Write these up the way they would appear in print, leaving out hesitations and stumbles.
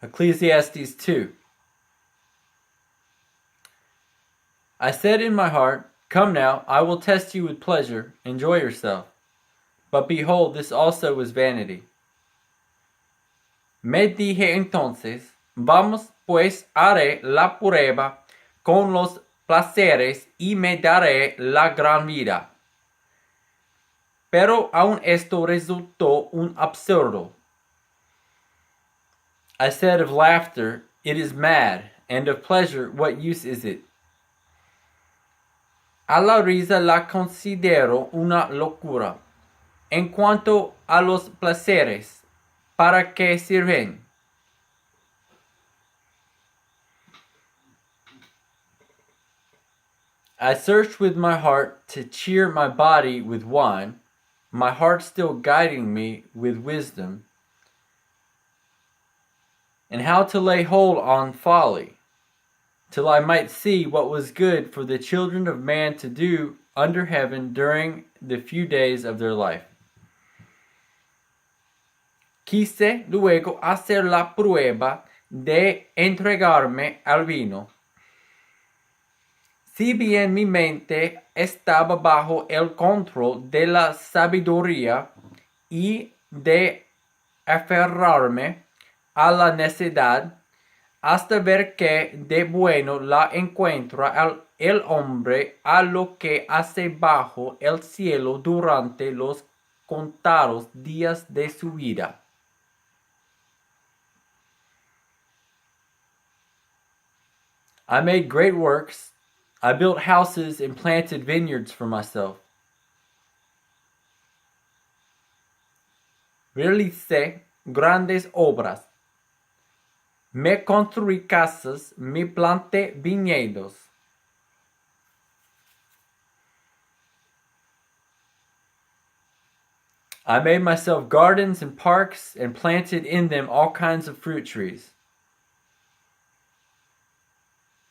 Ecclesiastes 2. I said in my heart, come now, I will test you with pleasure, enjoy yourself. But behold, this also was vanity. Me dije entonces, vamos pues haré la prueba con los placeres y me daré la gran vida. Pero aun esto resultó un absurdo. I said of laughter, it is mad, and of pleasure, what use is it? A la risa la considero una locura. En cuanto a los placeres, ¿para qué sirven? I searched with my heart to cheer my body with wine, my heart still guiding me with wisdom, and how to lay hold on folly, till I might see what was good for the children of man to do under heaven during the few days of their life. Quise luego hacer la prueba de entregarme al vino. Si bien mi mente estaba bajo el control de la sabiduría y de aferrarme a la necedad, hasta ver que de bueno la encuentra el hombre a lo que hace bajo el cielo durante los contados días de su vida. I made great works. I built houses and planted vineyards for myself. Realicé grandes obras. Me construí casas, me planté viñedos. I made myself gardens and parks and planted in them all kinds of fruit trees.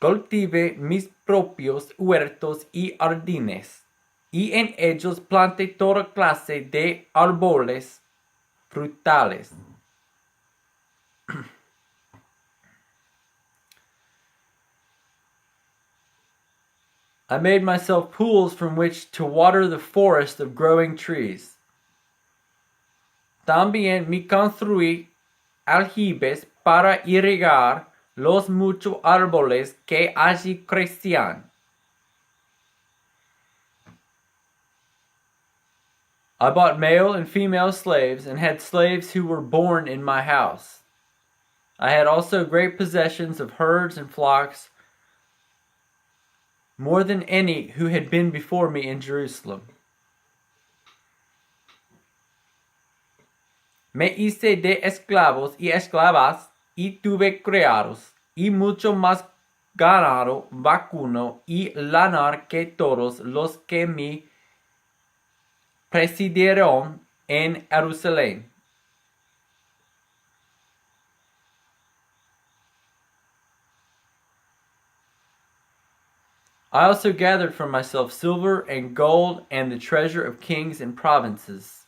Cultivé mis propios huertos y jardines, y en ellos planté toda clase de árboles frutales. I made myself pools from which to water the forest of growing trees. También me construí aljibes para irrigar los muchos árboles que allí crecían. I bought male and female slaves and had slaves who were born in my house. I had also great possessions of herds and flocks, more than any who had been before me in Jerusalem. Me hice de esclavos y esclavas y tuve criados, y mucho más ganado vacuno y lanar que todos los que me presidieron en Jerusalén. I also gathered for myself silver and gold and the treasure of kings and provinces.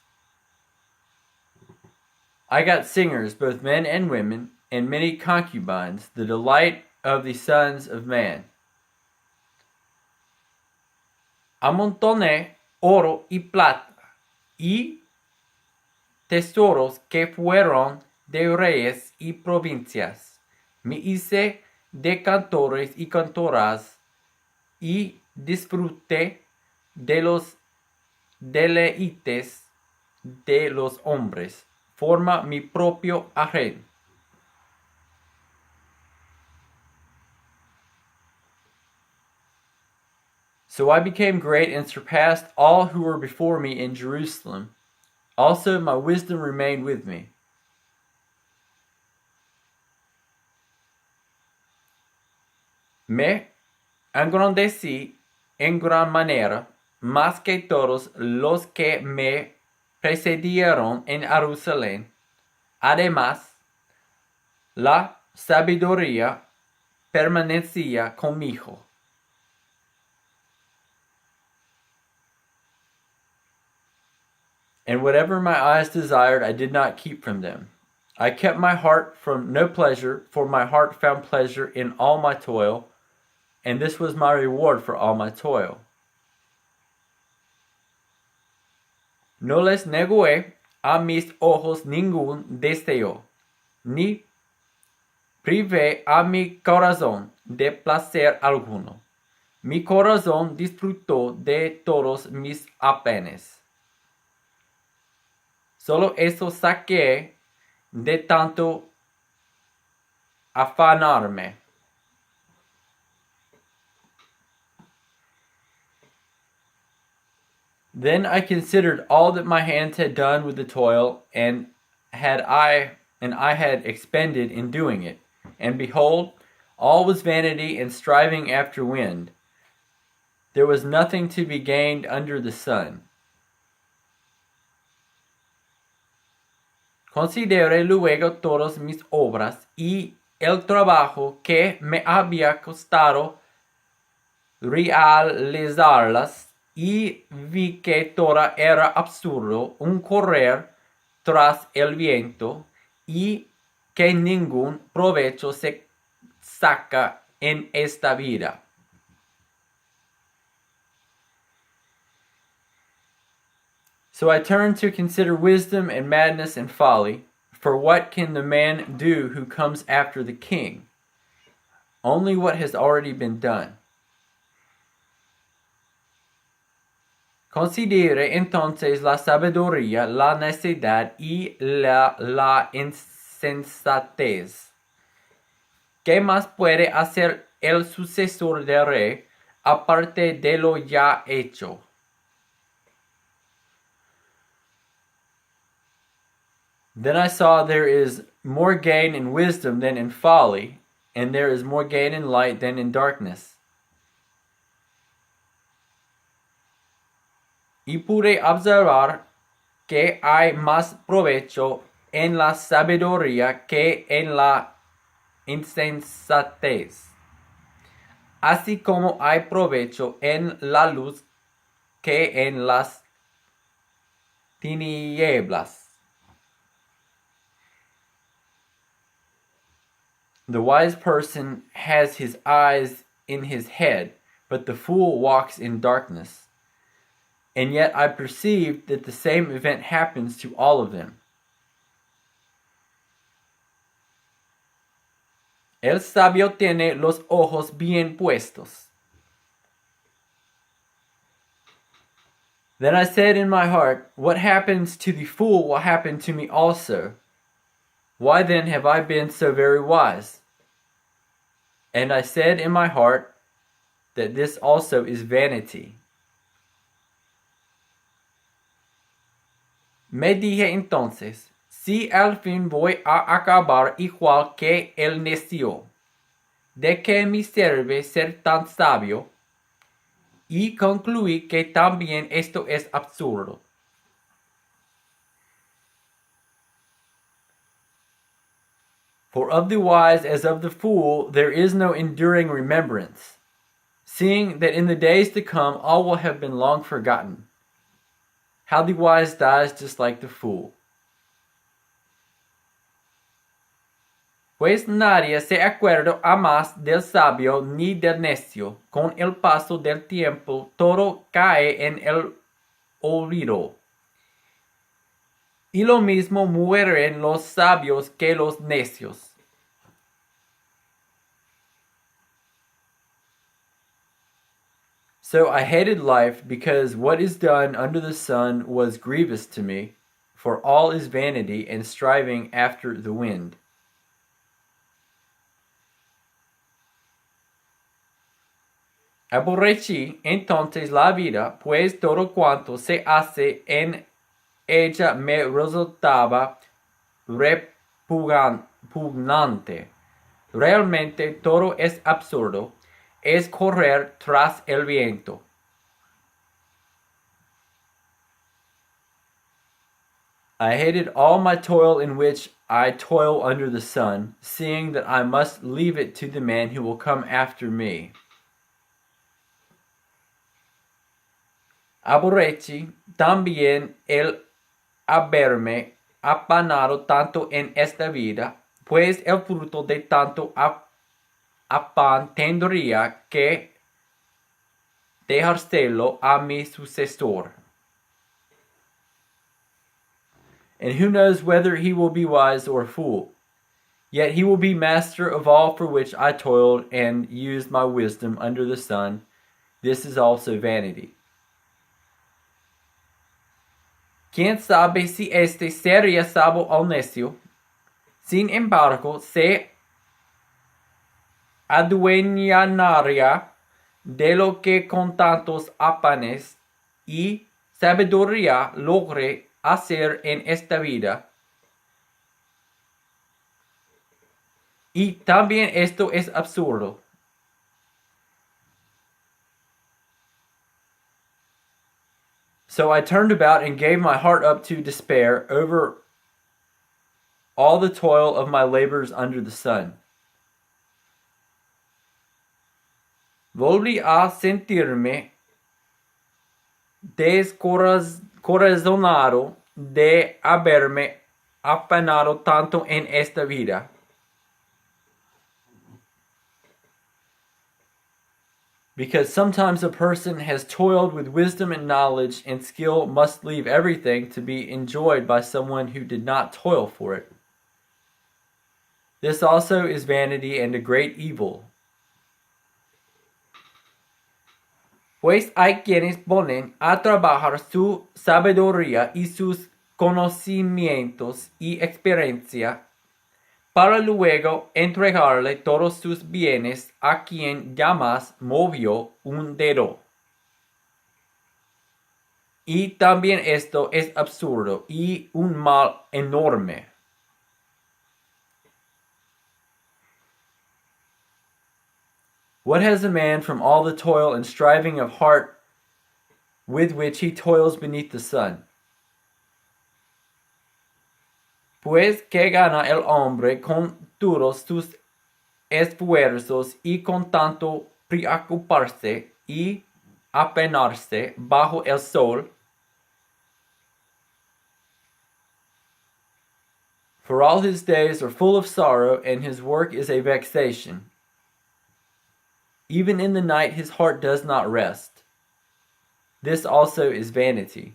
I got singers, both men and women, and many concubines, the delight of the sons of man. Amontoné oro y plata, y tesoros que fueron de reyes y provincias. Me hice de cantores y cantoras, y disfruté de los deleites de los hombres. Forma mi propio harén. So I became great and surpassed all who were before me in Jerusalem. Also my wisdom remained with me. Me engrandecí en gran manera, más que todos los que me precedieron en Jerusalén. Además, la sabiduría permanecía conmigo. And whatever my eyes desired, I did not keep from them. I kept my heart from no pleasure, for my heart found pleasure in all my toil, and this was my reward for all my toil. No les negué a mis ojos ningún deseo, ni privé a mi corazón de placer alguno. Mi corazón disfrutó de todos mis apenes. Solo eso saqué de tanto afanarme. Then I considered all that my hands had done with the toil, and I had expended in doing it. And behold, all was vanity and striving after wind. There was nothing to be gained under the sun. Consideré luego todas mis obras y el trabajo que me había costado realizarlas, y vi que todo era absurdo, un correr tras el viento, y que ningún provecho se saca en esta vida. So I turned to consider wisdom and madness and folly, for what can the man do who comes after the king? Only what has already been done. Considere entonces la sabiduría, la necedad y la insensatez. ¿Qué más puede hacer el sucesor del rey, aparte de lo ya hecho? Then I saw there is more gain in wisdom than in folly, and there is more gain in light than in darkness. Y pude observar que hay más provecho en la sabiduría que en la insensatez, así como hay provecho en la luz que en las tinieblas. The wise person has his eyes in his head, but the fool walks in darkness. And yet I perceived that the same event happens to all of them. El sabio tiene los ojos bien puestos. Then I said in my heart, what happens to the fool will happen to me also. Why then have I been so very wise? And I said in my heart that this also is vanity. Me dije entonces, si al fin voy a acabar igual que el necio, ¿de qué me sirve ser tan sabio? Y concluí que también esto es absurdo. For of the wise as of the fool there is no enduring remembrance, seeing that in the days to come all will have been long forgotten. How the wise dies just like the fool. Pues nadie se acuerda a más del sabio ni del necio. Con el paso del tiempo todo cae en el olvido. Y lo mismo mueren los sabios que los necios. So I hated life, because what is done under the sun was grievous to me, for all is vanity and striving after the wind. Aborrecí entonces la vida, pues todo cuanto se hace en ella me resultaba repugnante. Realmente todo es absurdo, es correr tras el viento. I hated all my toil in which I toil under the sun, seeing that I must leave it to the man who will come after me. Aborrecí también el haberme afanado tanto en esta vida, pues el fruto de tanto afán tendría que dejárselo a mi sucesor. And who knows whether he will be wise or fool? Yet he will be master of all for which I toiled and used my wisdom under the sun. This is also vanity. ¿Quién sabe si este sería sabio o necio? Sin embargo, se adueñaría de lo que con tantos afanes y sabiduría logre hacer en esta vida. Y también esto es absurdo. So I turned about and gave my heart up to despair over all the toil of my labors under the sun. Volví a sentirme descorazonado de haberme afanado tanto en esta vida. Because sometimes a person has toiled with wisdom and knowledge and skill must leave everything to be enjoyed by someone who did not toil for it. This also is vanity and a great evil. Pues hay quienes ponen a trabajar su sabiduría y sus conocimientos y experiencia para luego entregarle todos sus bienes a quien jamás movió un dedo. Y también esto es absurdo y un mal enorme. What has a man from all the toil and striving of heart with which he toils beneath the sun? Pues que gana el hombre con todos sus esfuerzos y con tanto preocuparse y apenarse bajo el sol. For all his days are full of sorrow, and his work is a vexation. Even in the night his heart does not rest. This also is vanity.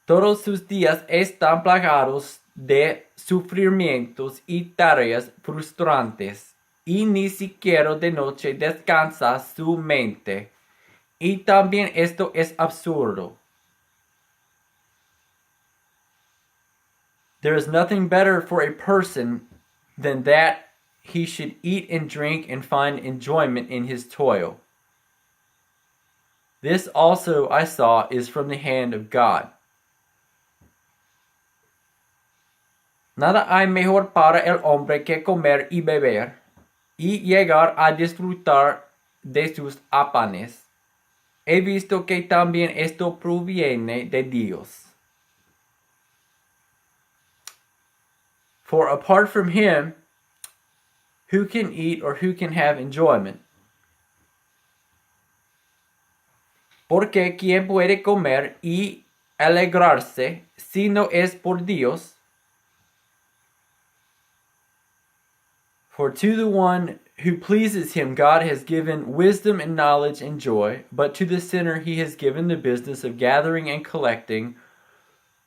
Todos sus días están plagados de sufrimientos y tareas frustrantes, y ni siquiera de noche descansa su mente. Y también esto es absurdo. There is nothing better for a person than that he should eat and drink and find enjoyment in his toil. This also I saw is from the hand of God. Nada hay mejor para el hombre que comer y beber, y llegar a disfrutar de sus afanes. He visto que también esto proviene de Dios. For apart from him, who can eat or who can have enjoyment? Porque ¿quién puede comer y alegrarse si no es por Dios? For to the one who pleases him, God has given wisdom and knowledge and joy, but to the sinner he has given the business of gathering and collecting,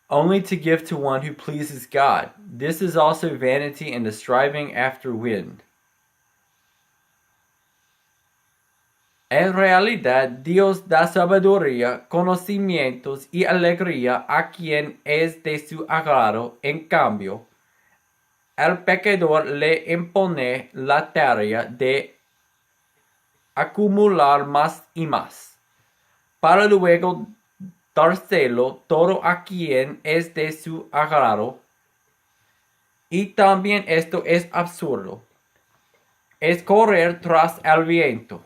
only to give to one who pleases God. This is also vanity and a striving after wind. En realidad, Dios da sabiduría, conocimientos y alegría a quien es de su agrado. En cambio, el pecador le impone la tarea de acumular más y más, para luego dárselo todo a quien es de su agrado. Y también esto es absurdo. Es correr tras el viento.